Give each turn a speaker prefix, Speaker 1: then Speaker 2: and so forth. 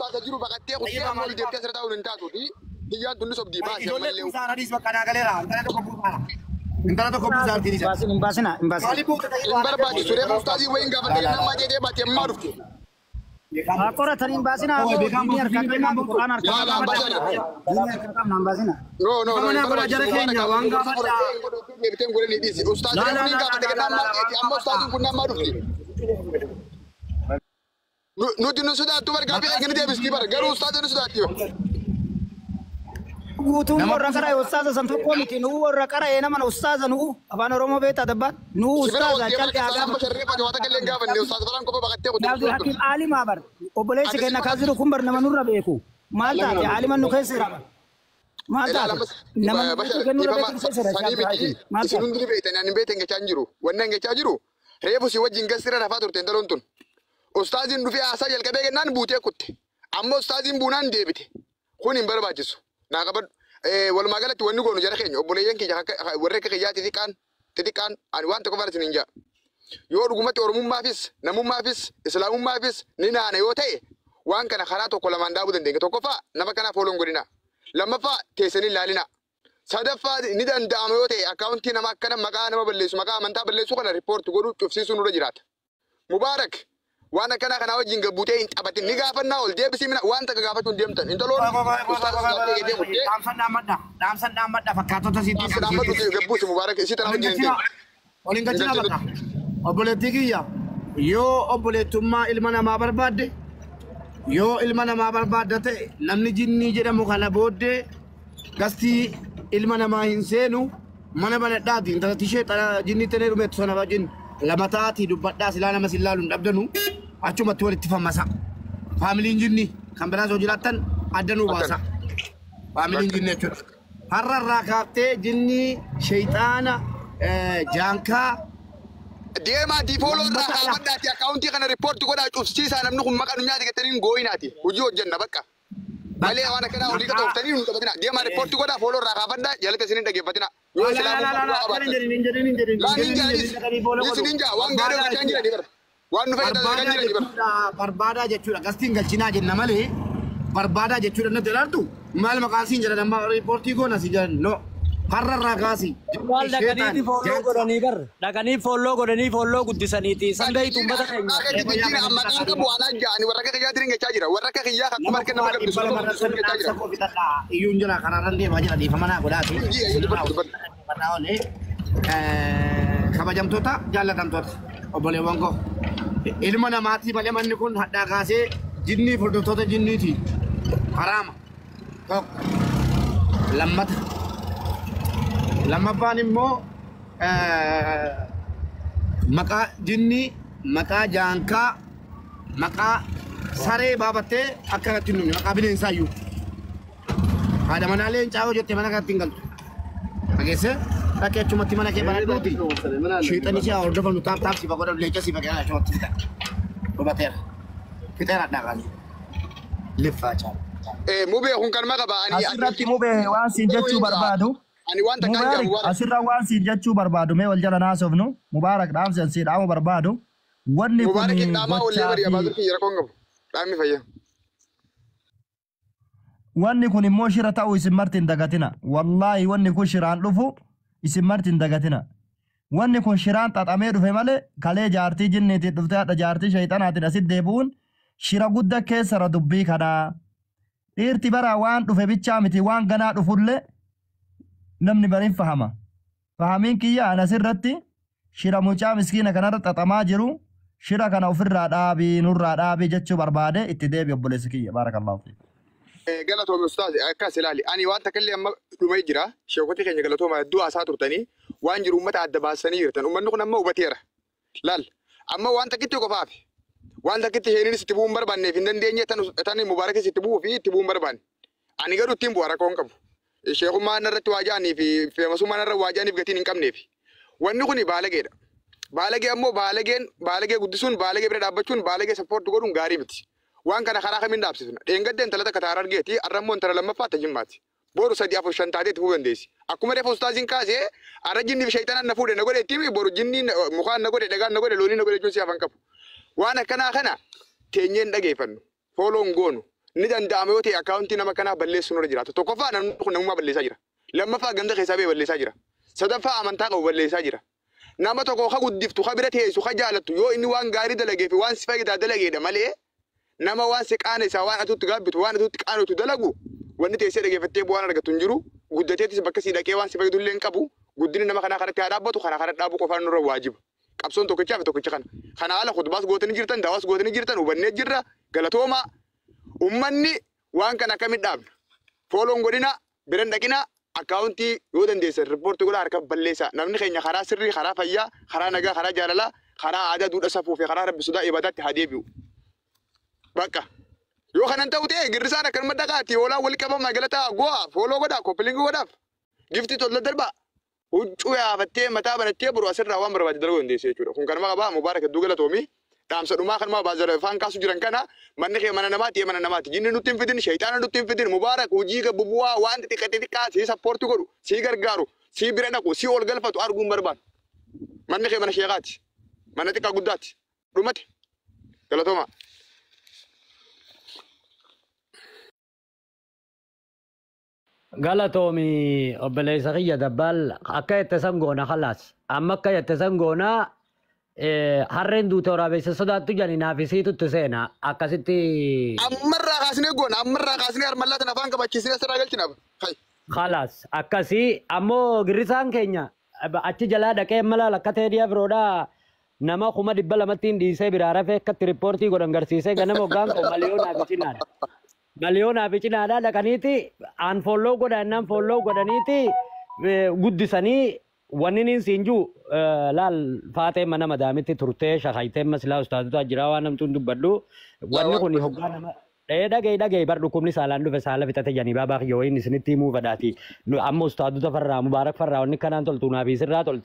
Speaker 1: أستاذ جيرو بقتي خدي أمال دير كسر تاون انتاتو دي هي دنيس أبدي باس
Speaker 2: يقول سارة ديس بكنا قليلا انت لا تكون بزار دي
Speaker 3: إمباسنا
Speaker 1: إمبار باجي سوري أستاذ وين قبل ده نما جدي باتي معروف
Speaker 3: أقرأ ترى إمباسنا دنيا كنا القرآن إمباسنا
Speaker 1: no
Speaker 2: أنا بقول جرى كينيا وانغا بدا
Speaker 1: بيتم قولي لي ديسي أستاذ وين قبل ده نما جدي أما أستاذ كنا معروف نودي نسودا تمر قبل إنك ندي بس كبر قالوا أستاذ نسودا تيو
Speaker 3: guutuun warra karaa ustaaza san tokko miti nu warra karaa nama ustaaza nu afaan oromoo beektaa dabban nu ustaaza calqee gaafate hakiim aalimaa bar obboleessi kenna kaasiru kun bar nama nurra beeku maal taate aaliman nu keessa jira maal taate nama kennu nurra beeku keessa jira
Speaker 1: isin hundi beektan ani beektan ngechaa jiru wannan ngechaa jiru reefu si wajjin gasira rafaa turte ndaloon tun ustaazin dhufee haasaa jalqabee kennaan buutee kutte amma ustaazin buunaan deebite kun hin barbaachisu ناقبل والما قالت ونقول نجرا خيني أبولي ينكي وريك خياتي تذكان أنا وانت كفرت نينجا يور قمت أورمون ما فيس نمون ما فيس إسلام ما فيس نينا أنا يوتي وان كان خلاته كل ما ندابو دندين توقفا نما كان فولون قرينا لما فا تيسني لالنا صدفا ندان دام يوتي أكاونتي نما كان مكان ما بلسو مكان من تبلسو كنا ريبورت قولوا تفسير سنو رجرات مبارك وانا كنا خنا وجين غبوتين ابتي نغافنا ول دي بسمنا وانت غافتون ديمتن انت لو
Speaker 2: دامسن دامدا فكاتو تسيتي
Speaker 1: دامدا غبوس مبارك سي ترى وجين
Speaker 2: ولين غجنا بكا obboleettiya yoo obboleettummaa ilma namaa barbaadde yoo ilma namaa barbaaddate namni jinnii jedhamu kana booddee gastii ilma namaa hin seenu mana banadhaati intala tishee jinnii tenee dhumeetu sana bajin lama taati dubbadhaa silaa nama silaaluun dhabdanu achumatti walitti fammasa faamiliin jinni kan biraa soo jiraattan addanuu baasa faamiliin jinni jechuudha har'a irraa kaaftee jinni shayxaana jaankaa
Speaker 1: deema di follow irraa kaafadhaati akkaawuntii kana riippoorti godhaa cufsiisaa namni kun maqaa nyaati gataniin gooyinaati hojii hojjenna bakka malee waan akkanaa olii gata uftanii nu qabatina deema riippoorti godhaa follow irraa kaafadhaa jalata isiniin dhaggeeffatina yoo islaamu waan gaarii hojjechaa jiranii bara waan nu fayyadaman jiranii bara
Speaker 2: barbaadaa jechuudha gastiin galchinaa jenna malee barbaadaa jechuudha natti ilaaltu maal maqaan siin jedhan amma riippoortii goona si jedhan no har'a irraa kaasi
Speaker 3: wal dhaqanii folloo godhanii guddisaniiti sanday tumbata keenya
Speaker 1: maqaan qabu anaa jaani warra akka kiyyaa tirin gachaa jira warra akka kiyyaa akkuma harka nama gabbisu gachaa jira
Speaker 2: iyyuun jira karaarran deemaa jira dhiifama naa godhaati kabajamtoota jaallatamtoota obboleewwan koo ilma namaatii malee manni kun hadhaa kaasee jinnii furdurtoota jinniiti haraama tokko lammaffaan immoo maqaa jinnii maqaa jaankaa maqaa saree baafattee akka kanatti hin dhumne maqaa bineensaayyuu haadha manaalee hin caa'oo jettee mana kanatti hin galtu dhageesse dhaqqee achumatti mana kee banadhuuti shiixanii si'a hordofanu taap sifa godhan leenca sifa kennan achumatti fitan dhubateera fixeera addaa kaanii liffaa caala.
Speaker 1: Mubee kun kan maqaa ba'anii
Speaker 3: asirratti mubee waan siin jechuu barbaadu
Speaker 1: ani wanta kan jamu
Speaker 3: asirra waan siin jechuu barbaadu mee wal jala naasofnu mubaarak dhaamsan si dhaamu barbaadu wanni kun
Speaker 1: mubaarak dhaamaa wallee bari abaadur kiyya rakkoon qabu dhaamni fayya
Speaker 3: wanni kun immoo shira ta'uu isin marti hin dagatina wallaahi wanni kun shiraan dhufu isin marti hin dagatina wanni kun shiraan xaxamee dhufe malee kalee jaartii jinniitiin dhuftee hadha jaartii shayxanaatiin asit deebi'uun shira guddaa keessara dubbii kanaa dhiirti bara waan dhufe bichaa miti waan ganaa dhufullee namni bariin fahama fahamiin kiyya ana sirratti shira mucaa miskiina kanarra xaxamaa jiru shira kana ofirraa dhaabii nurraa dhaabii jechuu barbaade itti deebi obboleessi kiyya baarakallahu fi
Speaker 1: galatoome ustaaz akkas ilaali ani waan takallee amma dhumee jira sheekoti keenya galatooma hedduu haasaa turtanii waan jiru uummata adda baasanii jirtan uummanni kun amma hubateera laal amma waan takkitti qofaafi waan takkitti heeninis itti bu'uun barbaanneef hin dandeenye tan mubaarakis itti bu'uu fi itti bu'uun barbaanne ani garuu ittiin bu'aa rakkoon qabu sheekummaa irratti waajaanii fi feemasummaa irra waajaaniif gatiin hin qabneef wanni kun baalageedha baalagee ammoo baalagee guddisuun baalagee bira dhaabbachuun baalagee sappoorti godhuun gaarii miti waan kana karaa kamiin dhaabsifna dheengaddeen talata kataara argeeti arrammoo intala lammaffaa tajimmaati boru 3 4 5 taatee fuudhan deessi akkuma reefu ustaaziin kaasee arra jinni fi shayxanaan na fuudhe na godhe itti boru jinni mukaan na godhe dhagaan na godhe loonii na godhe jechuun si afan qabu waan akkanaa kana teenyeen dhageeffannu fooloon goonu nidan daameeyote akauntii nama kana balleessu nurra jira tokkoffaa namni kun namummaa balleessaa jira lammaffaa ganda keessaa bee balleessaa jira sadaffaa amantaa qabu balleessaa jira nama tokko ka guddiftu ka bira teessu ka jaalattu yoo inni waan gaarii dalagee fi waan si fayyidaa dalageedha malee nama waan si qaanessa waan atutti gaabbitu waan atutti qaanotu dalagu wanni teessee dhageeffattee bu'aan argatu hin jiru guddateetis bakka si dhaqee waan si fayyadullee hin qabu guddini nama kanaa kanatti haa dhaabbatu kana dhaabuu qofaan nurra waajiba qabsoon tokkichaaf tokkicha kana haala khutbaas gootanii jirtan daawaas gootanii jirtan hubannee jirra galatooma ummanni waan kana akkamitti dhaabna fooloon godhina biran dhaqina akauntii yoo dandeessan riippoortii godhaa harka balleessa namni keenya karaa sirrii karaa fayyaa karaa nagaa karaa jaalalaa karaa aadaa duudhaa safuu fi karaa rabbi sodaa ibadaatti haa deebi'u bakka yoo kanan ta'u ta'e girrisaan akkanuma dhaqaati hoolaan wal qabama galataa go'a fooloo godhaa koppiliingii godhaaf giftii tola darbaa huccuu yaafattee mataa banattee buru asirraa waan barbaade dalaguu dandeessa jechuudha kun kanuma qabaa mubaarak hedduu galatoomi dhaamsa dhumaa kanuma baazara faan kaasu jiran kana manni kee mana namaati jinni nutti hin fidin shayitaana nutti hin fidin mubaarak hojii gabbubu'aa waan xixiqqaa sii sappoortii godhu sii gargaaru sii bira dhaqu sii ol galfatu arguun barbaadu manni kee mana sheekaati mana xiqqaa guddaati dhumate galatooma.
Speaker 4: Galatoomi obboleessa kiyya dabbal akka ittasan goona khalaas amma akka ittasan goona harreen duute waraabessa sodaattu jani naafisiitutti seena akkasitti
Speaker 1: ammarraa kaasnee goona ammarraa kaasnee harmallaatan afaan qabachiisnee sirraa galchinaaf
Speaker 4: khalaas akkasii ammoo girrisaan keenya achi jalaa dhaqee mala lakkatee diya biroodhaa nama 200 dhiisee biraa rafee akkatti riippoortii godhan garsiisee ganama hoggaan koo Maliyoonaa fi cinaadhaa dhaqaniiti aan folloo godhannaan folloo godhaniiti guddisanii wanni niin siinjuu laal faatee mana madaamitti turtee shakaytee masilaa ustaatota jiraa waan namtuun dubbadhu wanni kun hoggaa nama dhagee bar dhukkubni saalaan dhufe saala fixate janii baabaa kiyya wayin isinitti himuu fadhaati amma ustaatota farraa mubaarak farraa wanni kanaan toltuu naa fi sirraa tolti.